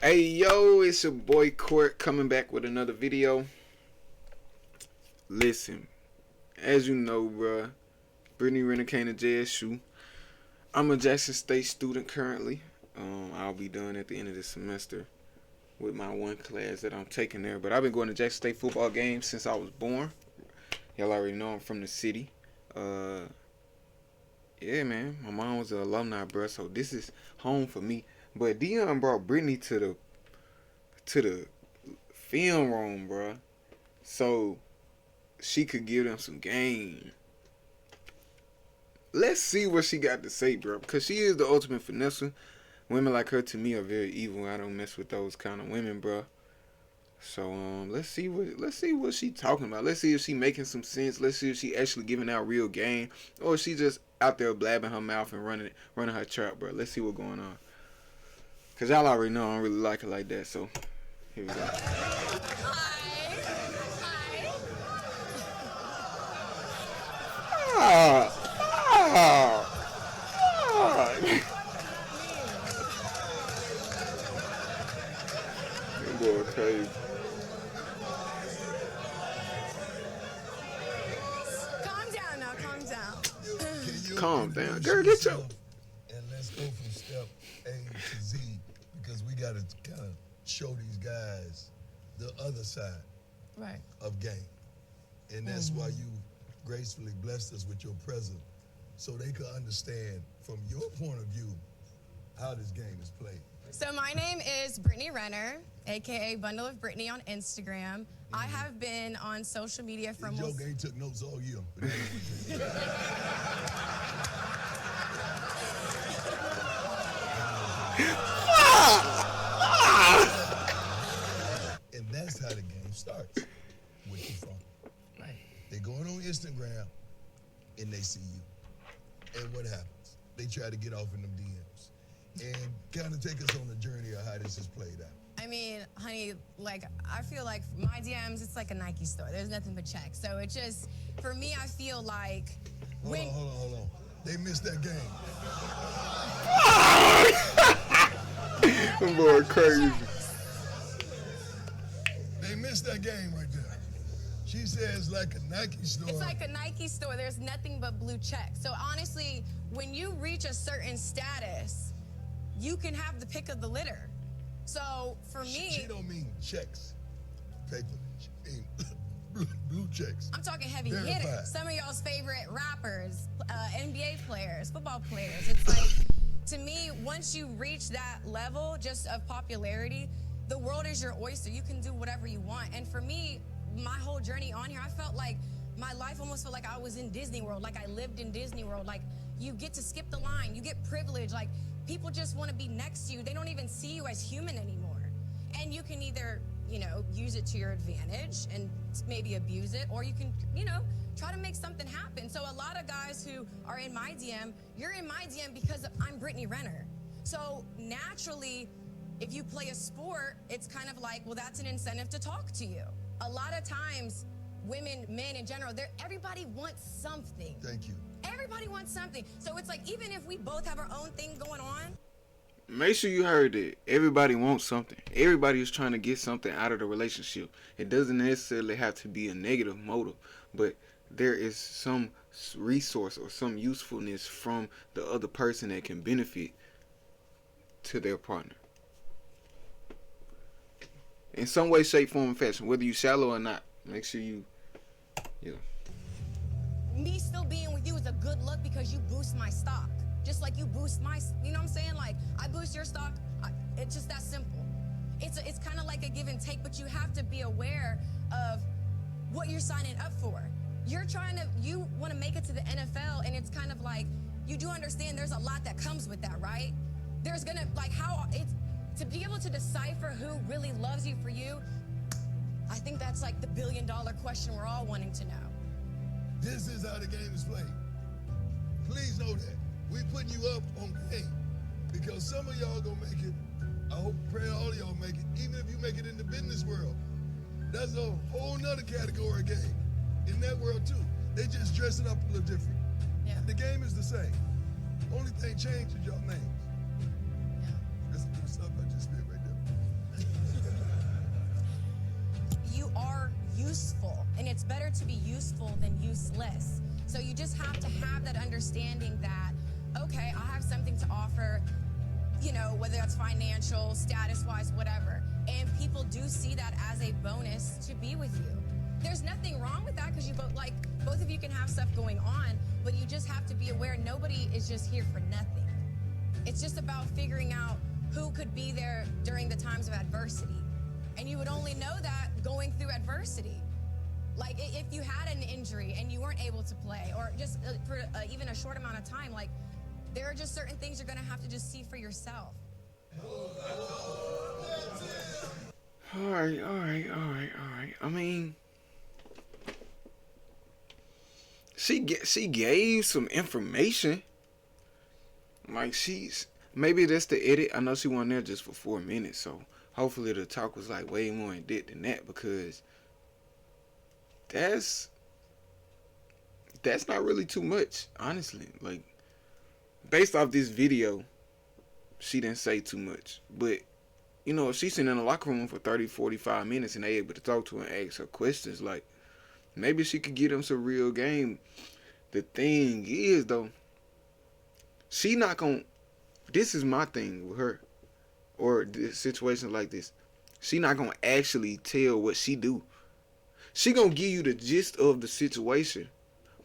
Hey yo, it's your boy Court coming back with another video. Listen, as you know, bruh, Brittney Renner came to JSU. I'm a Jackson State student currently. I'll be done at the end of the semester with my one class that I'm taking there. But I've been going to Jackson State football games since I was born. Y'all already know I'm from the city. Yeah, man, my mom was an alumni, bruh, so this is home for me. But Deion brought Brittney to the film room, bruh, so she could give them some game. Let's see what she got to say, bro, because she is the ultimate finesser. Women like her, to me, are very evil. I don't mess with those kind of women, bro. So let's see what she talking about. Let's see if she making some sense. Let's see if she actually giving out real game, or if she just out there blabbing her mouth and running her trap, bro. Let's see what's going on. Cause y'all already know I don't really like her like that. So here we go. That boy crazy. Calm down now, calm down. Calm down, girl. Get your. And let's go from step A to Z, because we gotta kind of show these guys the other side Right. of game, and that's why you gracefully blessed us with your presence, so they could understand from your point of view how this game is played. So my name is Brittney Renner, aka Bundle of Brittney on Instagram. I have been on social media for This almost. joke ain't took notes all year. And that's how the game starts, with the phone. Right. They going on Instagram and they see you. And what happens? They try to get off in them DMs and kind of take us on a journey of how this is played out. I mean, honey, like, I feel like my DMs, it's like a Nike store. There's nothing but checks. So it just, for me, I feel like Hold on. They missed that game. That boy crazy. They missed that game right there. She says like a Nike store. It's like a Nike store. There's nothing but blue checks. So honestly, when you reach a certain status, you can have the pick of the litter. So for me, She don't mean checks, paper. She mean blue checks. I'm talking heavy Verified. hitters. Some of y'all's favorite rappers, NBA players, football players. It's like, to me, once you reach that level just of popularity, the world is your oyster. You can do whatever you want. And for me, my whole journey on here, I felt like my life almost felt like I was in Disney World, like I lived in Disney World. Like, you get to skip the line, you get privilege. Like, people just want to be next to you. They don't even see you as human anymore. And you can either, use it to your advantage and maybe abuse it, or you can, try to make something happen. So a lot of guys who are in my DM, you're in my DM because I'm Brittney Renner. So naturally, if you play a sport, it's kind of like, well, that's an incentive to talk to you. A lot of times, women, men in general, everybody wants something. Thank you. Everybody wants something. So it's like, even if we both have our own thing going on. Make sure you heard that everybody wants something. Everybody is trying to get something out of the relationship. It doesn't necessarily have to be a negative motive, but there is some resource or some usefulness from the other person that can benefit to their partner. In some way, shape, form, and fashion, whether you shallow or not. Make sure you. Me still being with you is a good look because you boost my stock. Just like you boost my, you know what I'm saying? Like, I boost your stock. It's just that simple. It's kind of like a give and take, but you have to be aware of what you're signing up for. You want to make it to the NFL, and it's kind of like, you do understand there's a lot that comes with that, right? There's gonna, like, to be able to decipher who really loves you for you, I think that's like the billion-dollar question we're all wanting to know. This is how the game is played. Please know that. We putting you up on game because some of y'all gonna make it. I hope, pray all of y'all make it, even if you make it in the business world. That's a whole nother category of game. In that world too. They just dress it up a little different. Yeah. The game is the same. Only thing changed is y'all names. Yeah. Listen to the stuff I just spit right there. better to be useful than useless. So you just have to have that understanding that, okay, I have something to offer, you know, whether that's financial, status-wise, whatever. And people do see that as a bonus to be with you. There's nothing wrong with that because you both of you can have stuff going on, but you just have to be aware nobody is just here for nothing. It's just about figuring out who could be there during the times of adversity. And you would only know that going through adversity. Like if you had an injury and you weren't able to play, or just for even a short amount of time, like there are just certain things you're gonna have to just see for yourself. All right. I mean, she gave some information. Like maybe that's the edit. I know she wasn't there just for 4 minutes, so hopefully the talk was like way more in depth than that, because that's not really too much, honestly. Like, based off this video, she didn't say too much. But, you know, if she's sitting in the locker room for 30, 45 minutes and they able to talk to her and ask her questions, like, maybe she could get them some real game. The thing is, though, she not gonna, this is my thing with her, or this situation like this, she not gonna actually tell what she do. She gonna give you the gist of the situation,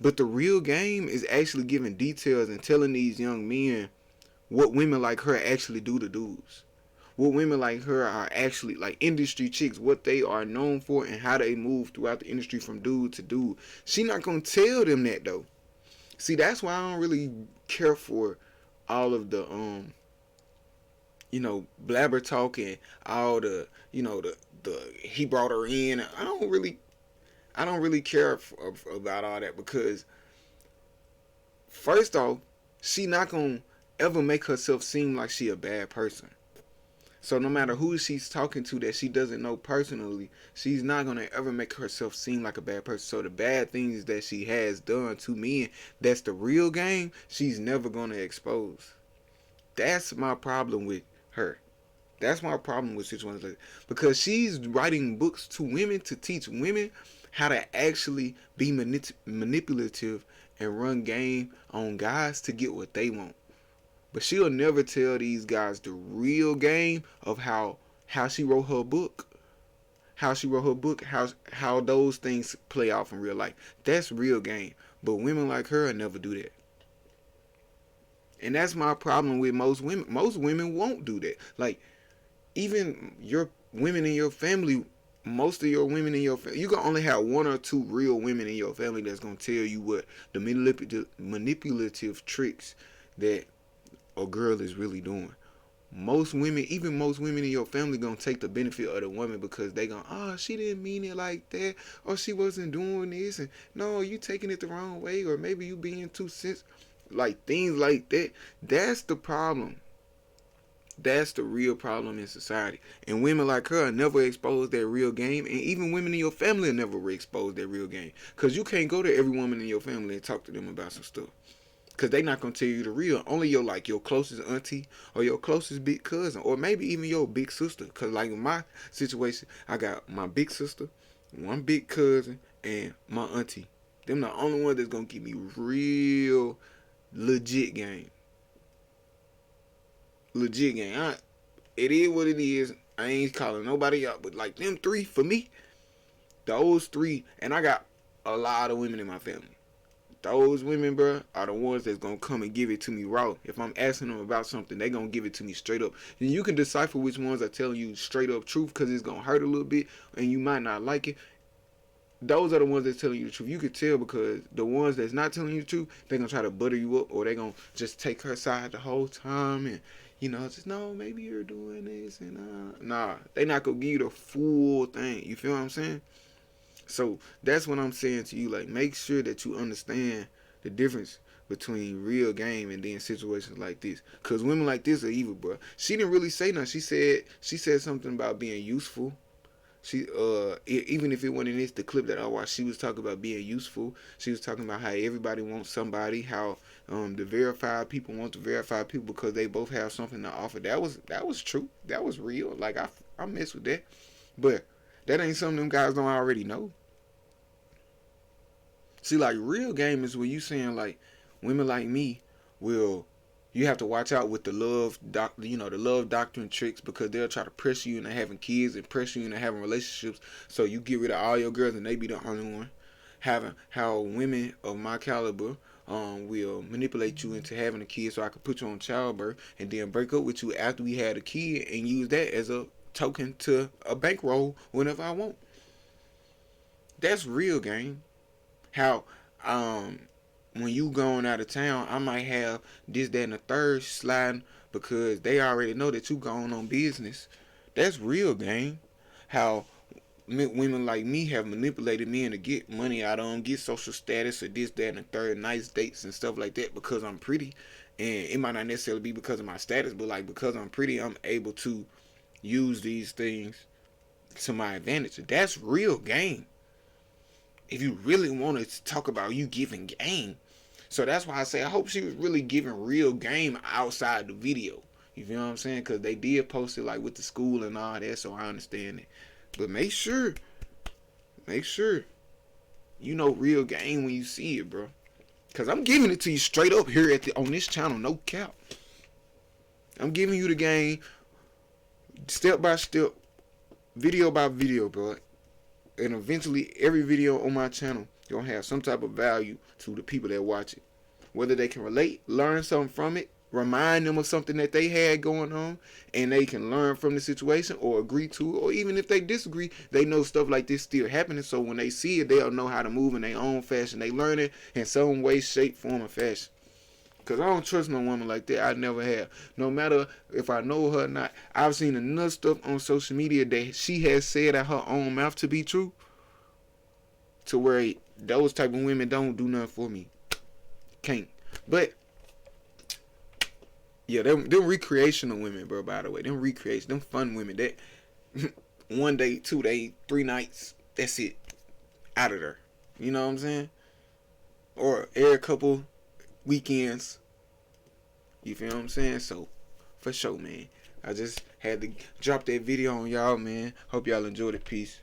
but the real game is actually giving details and telling these young men what women like her actually do to dudes. What women like her are actually, like industry chicks, what they are known for and how they move throughout the industry from dude to dude. She not gonna tell them that, though. See, that's why I don't really care for all of the you know, blabber talk and all the, you know, the he brought her in. I don't really care about all that, because first off, she not gonna ever make herself seem like she a bad person. So no matter who she's talking to that she doesn't know personally, she's not going to ever make herself seem like a bad person. So the bad things that she has done to men, that's the real game, she's never going to expose. That's my problem with her. That's my problem with situations like that. Because she's writing books to women to teach women how to actually be manipulative and run game on guys to get what they want. But she'll never tell these guys the real game of how she wrote her book. How those things play out in real life. That's real game. But women like her never do that. And that's my problem with most women. Most women won't do that. Like, even your women in your family, most of your women in your family, you can only have one or two real women in your family that's going to tell you what the manipulative tricks that a girl is really doing. Most women in your family gonna take the benefit of the woman, because they gonna, oh, she didn't mean it like that, or she wasn't doing this, and no, you taking it the wrong way, or maybe you being too sensitive, like things like that. That's the problem. That's the real problem in society. And women like her never expose their real game, and even women in your family never expose their real game, because you can't go to every woman in your family and talk to them about some stuff. Because they not going to tell you the real. Only your closest auntie or your closest big cousin, or maybe even your big sister. Because like in my situation, I got my big sister, one big cousin, and my auntie. Them the only ones that's going to give me real legit game. Legit game. It is what it is. I ain't calling nobody out. But like them three, for me, those three, and I got a lot of women in my family. Those women, bro, are the ones that's going to come and give it to me raw. If I'm asking them about something, they going to give it to me straight up. And you can decipher which ones are telling you straight up truth, because it's going to hurt a little bit and you might not like it. Those are the ones that's telling you the truth. You can tell, because the ones that's not telling you the truth, they're going to try to butter you up, or they're going to just take her side the whole time and, you know, just, no, maybe you're doing this. And nah, they not going to give you the full thing. You feel what I'm saying? So that's what I'm saying to you. Like, make sure that you understand the difference between real game and then situations like this. Because women like this are evil, bro. She didn't really say nothing. She said something about being useful. She even if it wasn't in the clip that I watched, she was talking about being useful. She was talking about how everybody wants somebody, how the verified people want the verified people because they both have something to offer. That was true. That was real. Like, I mess with that. But that ain't something them guys don't already know. See, like, real game is when you saying, like, women like me will, you have to watch out with the the love doctrine tricks, because they'll try to pressure you into having kids and pressure you into having relationships, so you get rid of all your girls and they be the only one. Having how women of my caliber will manipulate you into having a kid so I can put you on childbirth and then break up with you after we had a kid and use that as a token to a bankroll whenever I want. That's real game. How when you going out of town, I might have this, that, and the third sliding because they already know that you going on business. That's real game. How women like me have manipulated men to get money out of them, get social status or this, that, and the third, nice dates and stuff like that because I'm pretty. And it might not necessarily be because of my status, but like because I'm pretty, I'm able to use these things to my advantage. That's real game. If you really want to talk about you giving game. So that's why I say I hope she was really giving real game outside the video. You feel what I'm saying? Because they did post it like with the school and all that, so I understand it. But make sure you know real game when you see it, bro. Because I'm giving it to you straight up here on this channel, no cap. I'm giving you the game step by step, video by video, bro. And eventually every video on my channel gonna have some type of value to the people that watch it. Whether they can relate, learn something from it, remind them of something that they had going on, and they can learn from the situation or agree to it, or even if they disagree, they know stuff like this still happening, so when they see it, they'll know how to move in their own fashion. They learn it in some way, shape, form, or fashion. Because I don't trust no woman like that. I never have. No matter if I know her or not. I've seen enough stuff on social media that she has said out her own mouth to be true, to where those type of women don't do nothing for me. Can't. But yeah, them recreational women, bro, by the way. Them recreation, them fun women. That 1 day, 2 days, 3 nights, that's it. Out of there. You know what I'm saying? Or every couple weekends. You feel what I'm saying? So, for sure, man. I just had to drop that video on y'all, man. Hope y'all enjoyed it. Peace.